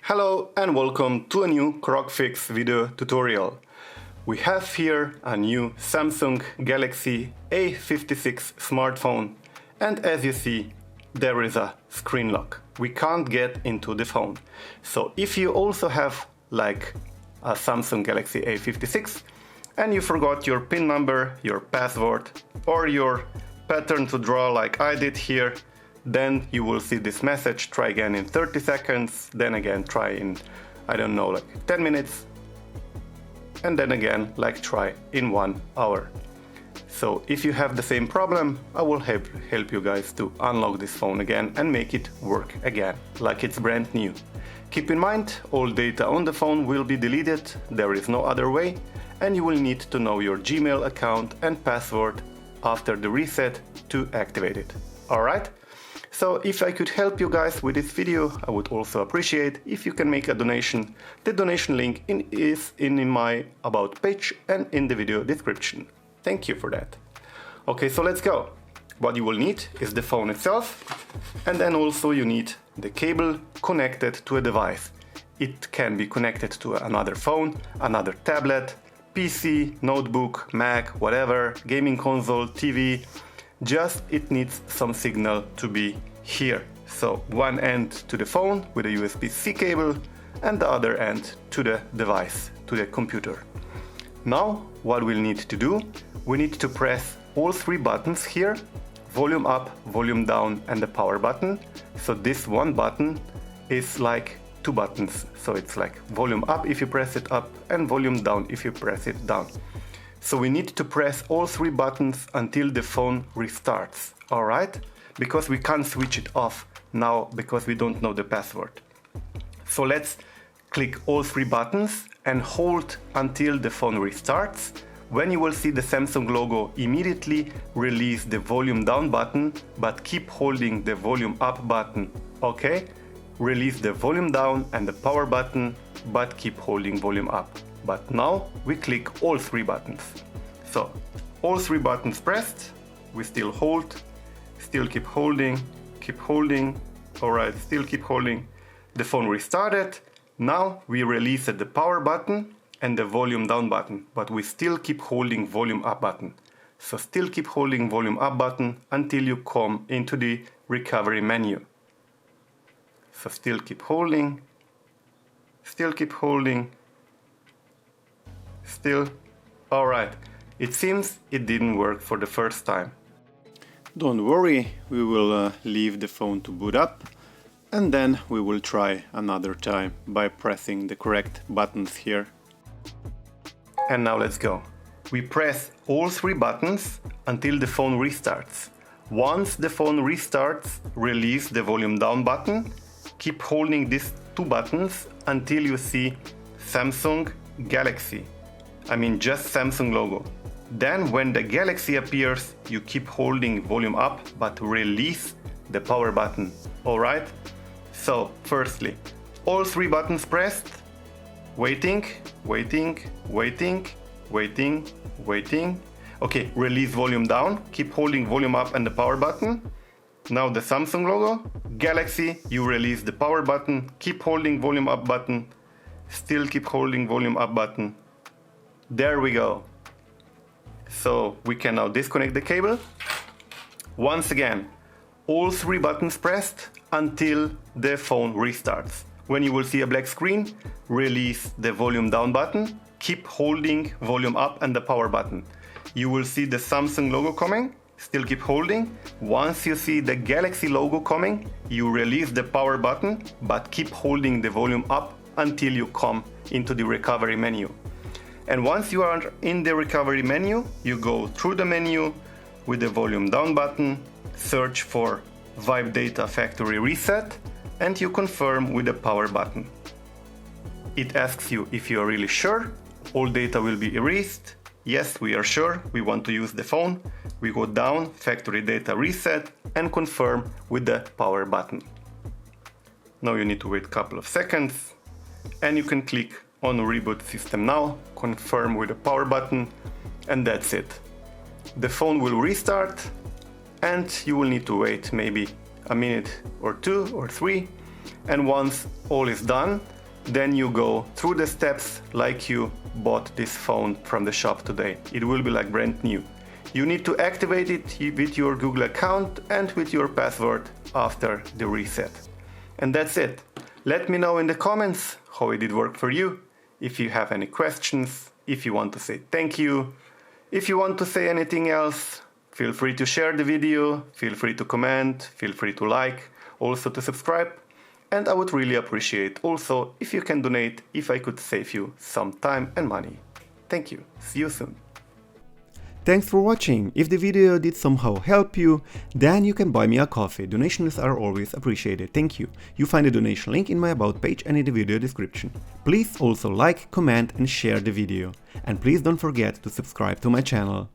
Hello and welcome to a new CrocFIX video tutorial. We have here a new Samsung Galaxy A56 smartphone, and as you see there is a screen lock. We can't get into the phone. So if you also have like a Samsung Galaxy A56 and you forgot your PIN number, your password or your pattern to draw like I did here, then you will see this message, try again in 30 seconds, then again try in, I don't know, like 10 minutes, and then again like try in 1 hour. So if you have the same problem, I will help you guys to unlock this phone again and make it work again, like it's brand new. Keep in mind, all data on the phone will be deleted, there is no other way, and you will need to know your Gmail account and password after the reset to activate it. Alright? So if I could help you guys with this video, I would also appreciate if you can make a donation. The donation link is in my about page and in the video description. Thank you for that. Okay, so let's go. What you will need is the phone itself, and then also you need the cable connected to a device. It can be connected to another phone, another tablet, PC, notebook, Mac, whatever, gaming console, TV. Just it needs some signal to be here. So one end to the phone with a USB-C cable and the other end to the device, to the computer. Now what we'll need to do, we need to press all 3 buttons here, volume up, volume down and the power button. So this one button is like 2 buttons. So it's like volume up if you press it up and volume down if you press it down. So we need to press all 3 buttons until the phone restarts, alright? Because we can't switch it off now because we don't know the password. So let's click all 3 buttons and hold until the phone restarts. When you will see the Samsung logo, immediately release the volume down button, but keep holding the volume up button, okay? Release the volume down and the power button, but keep holding volume up. But now we click all 3 buttons. So all 3 buttons pressed, we still hold, still keep holding, alright, still keep holding. The phone restarted. Now we release the power button and the volume down button, but we still keep holding volume up button. So still keep holding volume up button until you come into the recovery menu. So still keep holding, still keep holding, still. Alright, it seems it didn't work for the first time. Don't worry, we will leave the phone to boot up and then we will try another time by pressing the correct buttons here. And now let's go. We press all 3 buttons until the phone restarts. Once the phone restarts, release the volume down button. Keep holding these 2 buttons until you see Samsung Galaxy. I mean just Samsung logo. Then when the Galaxy appears, you keep holding volume up but release the power button. Alright? So firstly, all 3 buttons pressed, waiting. Okay, release volume down, keep holding volume up and the power button. Now the Samsung logo, Galaxy, you release the power button, keep holding volume up button, still keep holding volume up button. There we go. So we can now disconnect the cable. Once again, all 3 buttons pressed until the phone restarts. When you will see a black screen, release the volume down button, keep holding volume up and the power button. You will see the Samsung logo coming, still keep holding. Once you see the Galaxy logo coming, you release the power button, but keep holding the volume up until you come into the recovery menu. And once you are in the recovery menu, you go through the menu with the volume down button, search for Vibe Data Factory Reset, and you confirm with the power button. It asks you if you are really sure all data will be erased. Yes, we are sure, we want to use the phone. We go down, Factory Data Reset, and confirm with the power button. Now you need to wait a couple of seconds, and you can click on Reboot System Now, confirm with the power button, and that's it. The phone will restart, and you will need to wait maybe a minute or 2 or 3, and once all is done, then you go through the steps like you bought this phone from the shop today. It will be like brand new. You need to activate it with your Google account and with your password after the reset. And that's it. Let me know in the comments how it did work for you. If you have any questions, if you want to say thank you, if you want to say anything else, feel free to share the video, feel free to comment, feel free to like, also to subscribe. And I would really appreciate also if you can donate, if I could save you some time and money. Thank you. See you soon. Thanks for watching. If the video did somehow help you, then you can buy me a coffee. Donations are always appreciated. Thank you. You find the donation link in my about page and in the video description. Please also like, comment and share the video. And please don't forget to subscribe to my channel.